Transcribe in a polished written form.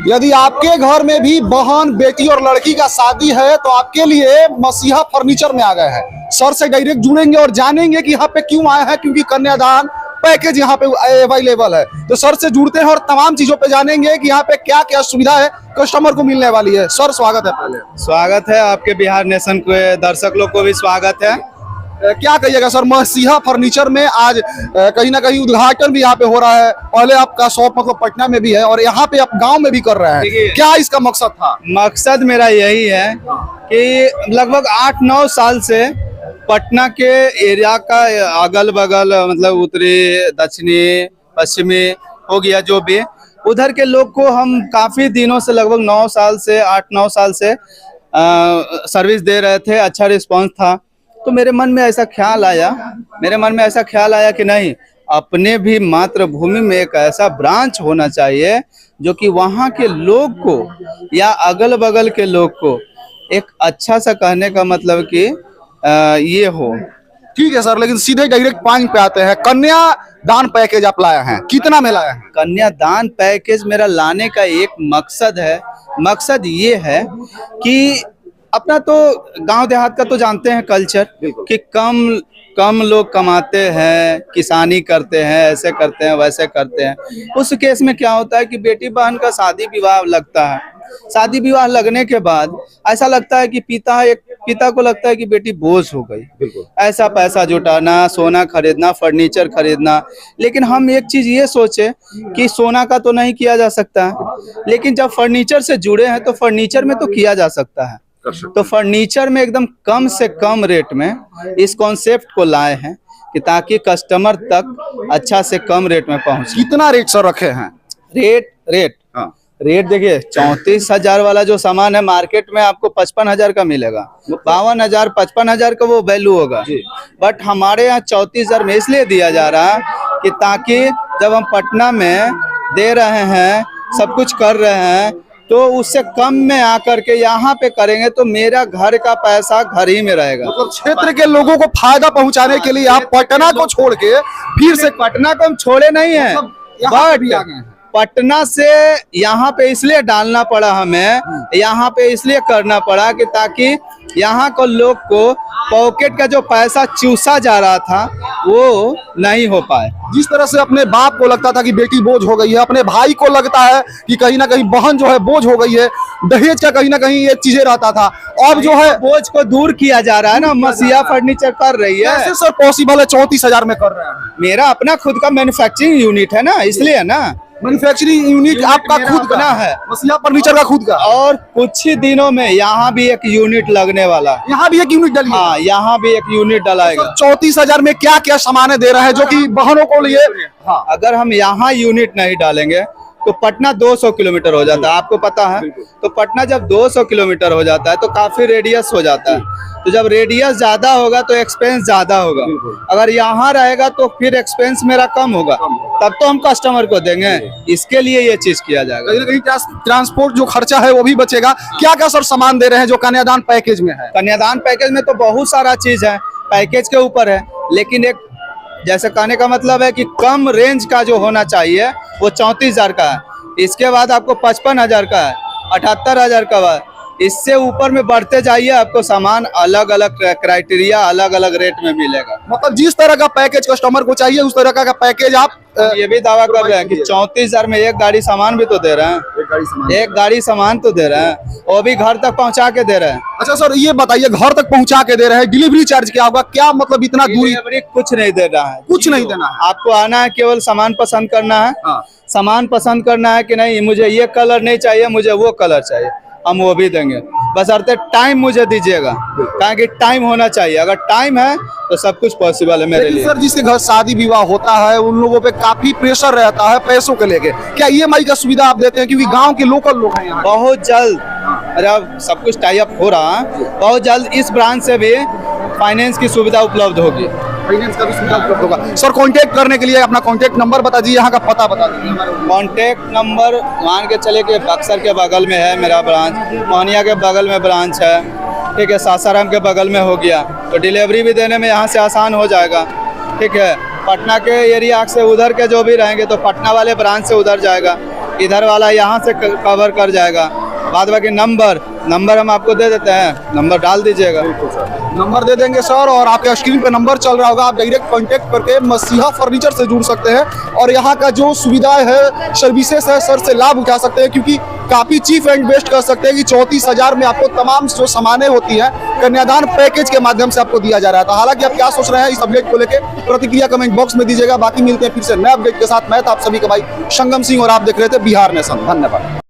यदि आपके घर में भी बहन, बेटी और लड़की का शादी है तो आपके लिए मसीहा फर्नीचर में आ गए हैं। सर से डायरेक्ट जुड़ेंगे और जानेंगे कि यहाँ पे क्यों आए हैं, क्योंकि कन्यादान पैकेज यहाँ पे अवेलेबल है। तो सर से जुड़ते हैं और तमाम चीजों पे जानेंगे कि यहाँ पे क्या क्या सुविधा है कस्टमर को मिलने वाली है। सर स्वागत है। पहले स्वागत है, आपके बिहार नेशन के दर्शक लोग को भी स्वागत है। क्या कहिएगा सर, मसीहा फर्नीचर में आज कहीं ना कहीं उद्घाटन भी यहाँ पे हो रहा है। पहले आपका शॉप मतलब पटना में भी है और यहाँ पे आप गांव में भी कर रहे हैं, क्या इसका मकसद था? मकसद मेरा यही है कि लगभग 8-9 साल से पटना के एरिया का अगल बगल मतलब उत्तरी, दक्षिणी, पश्चिमी हो गया, जो भी उधर के लोग को हम काफी दिनों से लगभग 9 साल से 8-9 साल से सर्विस दे रहे थे। अच्छा रिस्पांस था। तो मेरे मन में ऐसा ख्याल आया कि नहीं, अपने भी मातृभूमि में एक ऐसा ब्रांच होना चाहिए जो कि वहाँ के लोग को या अगल बगल के लोग को एक अच्छा सा कहने का मतलब कि ये हो। ठीक है सर, लेकिन सीधे डायरेक्ट पॉइंट पे आते हैं। कन्यादान पैकेज आप लाए हैं, कितना में लाए हैं? कन्यादान पैकेज मेरा लाने का एक मकसद ये है कि अपना तो गांव देहात का तो जानते हैं कल्चर कि कम लोग कमाते हैं, किसानी करते हैं, ऐसे करते हैं वैसे करते हैं। उस केस में क्या होता है कि बेटी बहन का शादी विवाह लगता है। शादी विवाह लगने के बाद ऐसा लगता है कि पिता को लगता है कि बेटी बोझ हो गई, ऐसा पैसा जुटाना, सोना खरीदना, फर्नीचर खरीदना। लेकिन हम एक चीज ये सोचे कि सोना का तो नहीं किया जा सकता है, लेकिन जब फर्नीचर से जुड़े हैं तो फर्नीचर में तो किया जा सकता है। तो फर्नीचर में एकदम कम से कम रेट में इस कॉन्सेप्ट को लाए हैं कि ताकि कस्टमर तक अच्छा से कम रेट में पहुंचे। कितना रेट सर रखे हैं? रेट देखिए, 34,000 वाला जो सामान है मार्केट में आपको 55,000 का मिलेगा। 52,000 55,000 का वो वैल्यू होगा, बट हमारे यहाँ 34,000 में इसलिए दिया जा रहा है कि ताकि जब हम पटना में दे रहे हैं, सब कुछ कर रहे हैं, तो उससे कम में आकर के यहाँ पे करेंगे तो मेरा घर का पैसा घर ही में रहेगा। मतलब क्षेत्र के लोगों को फायदा पहुंचाने के लिए आप पटना को छोड़ के फिर से पटना को हम छोड़े नहीं है, बट पटना से यहाँ पे इसलिए डालना पड़ा, हमें यहाँ पे इसलिए करना पड़ा कि ताकि यहाँ को लोग को पॉकेट का जो पैसा चूसा जा रहा था वो नहीं हो पाए। जिस तरह से अपने बाप को लगता था कि बेटी बोझ हो गई है, अपने भाई को लगता है कि कहीं ना कहीं बहन जो है बोझ हो गई है, दहेज का कहीं ना कहीं ये चीजें रहता था, अब जो है बोझ को दूर किया जा रहा है ना। मसीहा फर्नीचर कर रही है। कैसे सर पॉसिबल है 34,000 में कर रहे हैं? मेरा अपना खुद का मैन्युफैक्चरिंग यूनिट है ना, इसलिए ना। मैन्युफैक्चरिंग यूनिट आपका खुद का है, मसीहा फर्नीचर का खुद का। और कुछ ही दिनों में यहाँ भी एक यूनिट लगने वाला है। यहाँ भी एक यूनिट डली? हाँ, यहाँ भी एक यूनिट डलाएगा। 34,000 में क्या क्या सामान दे रहे हैं जो कि बहनों को लिए? हाँ, अगर हम यहाँ यूनिट नहीं डालेंगे तो पटना 200 किलोमीटर हो जाता है, आपको पता है। तो पटना जब 200 किलोमीटर हो जाता है तो काफी रेडियस हो जाता है। तो जब रेडियस ज्यादा होगा तो एक्सपेंस ज्यादा होगा। अगर यहाँ रहेगा तो फिर एक्सपेंस मेरा कम होगा, तब तो हम कस्टमर को देंगे। इसके लिए ये चीज किया जाएगा। कहीं ट्रांसपोर्ट जो खर्चा है वो भी बचेगा। क्या क्या सर सामान दे रहे हैं जो कन्यादान पैकेज में है? कन्यादान पैकेज में तो बहुत सारा चीज है, पैकेज के ऊपर है, लेकिन एक जैसे कहने का मतलब है कि कम रेंज का जो होना चाहिए वो 34,000 का है। इसके बाद आपको 55,000 का है, 78,000 का है। इससे ऊपर में बढ़ते जाइए, आपको सामान अलग अलग क्राइटेरिया, अलग अलग रेट में मिलेगा। मतलब जिस तरह का पैकेज कस्टमर को चाहिए उस तरह का पैकेज आप ये भी दावा कर रहे हैं कि 34,000 में एक गाड़ी सामान भी तो दे रहे हैं, एक गाड़ी सामान तो दे रहे हैं, वो भी घर तक पहुंचा के दे रहे हैं। अच्छा सर, ये बताइए, घर तक पहुंचा के दे रहे हैं, डिलीवरी चार्ज क्या होगा? क्या मतलब इतना दूरी? कुछ नहीं दे रहा है, कुछ नहीं देना है। आपको आना है, केवल सामान पसंद करना है। सामान पसंद करना है कि नहीं, मुझे ये कलर नहीं चाहिए, मुझे वो कलर चाहिए, हम वो भी देंगे। बस अर्थ टाइम मुझे दीजिएगा, कहा कि टाइम होना चाहिए। अगर टाइम है तो सब कुछ पॉसिबल है मेरे लिए। सर, जिसके घर शादी विवाह होता है उन लोगों पे काफी प्रेशर रहता है पैसों को लेके, क्या EMI का सुविधा आप देते हैं? क्योंकि गांव के लोकल लोग हैं यहाँ। बहुत जल्द, अरे अब सब कुछ टाई अप हो रहा है, बहुत जल्द इस ब्रांच से भी फाइनेंस की सुविधा उपलब्ध होगी। फाइनेंस का भी सुविधा उपलब्ध होगा। सर, कांटेक्ट करने के लिए अपना कांटेक्ट नंबर बता दीजिए, यहाँ का पता बता दीजिए। कांटेक्ट नंबर मान के चले कि बक्सर के बगल में है मेरा ब्रांच, मोहनिया के बगल में ब्रांच है, ठीक है, सासाराम के बगल में हो गया, तो डिलीवरी भी देने में यहाँ से आसान हो जाएगा। ठीक है, पटना के एरिया से उधर के जो भी रहेंगे तो पटना वाले ब्रांच से उधर जाएगा, इधर वाला यहाँ से कवर कर जाएगा। बाद बाकी नंबर हम आपको दे देते हैं, नंबर डाल दीजिएगा। नंबर दे देंगे सर, और आपके स्क्रीन पे नंबर चल रहा होगा, आप डायरेक्ट कांटेक्ट करके मसीहा फर्नीचर से जुड़ सकते हैं और यहाँ का जो सुविधाएं है, सर्विसेज है, सर से लाभ उठा सकते हैं, क्योंकि काफी चीप एंड बेस्ट कर सकते हैं कि 34,000 में आपको तमाम जो सामानें होती है कन्यादान पैकेज के माध्यम से आपको दिया जा रहा है। तो हालांकि आप क्या सोच रहे हैं इस अपडेट को लेकर, प्रतिक्रिया कमेंट बॉक्स में दीजिएगा। बाकी मिलते हैं फिर से नए अपडेट के साथ। मैं था आप सभी का भाई संगम सिंह और आप देख रहे थे बिहार नेशन। धन्यवाद।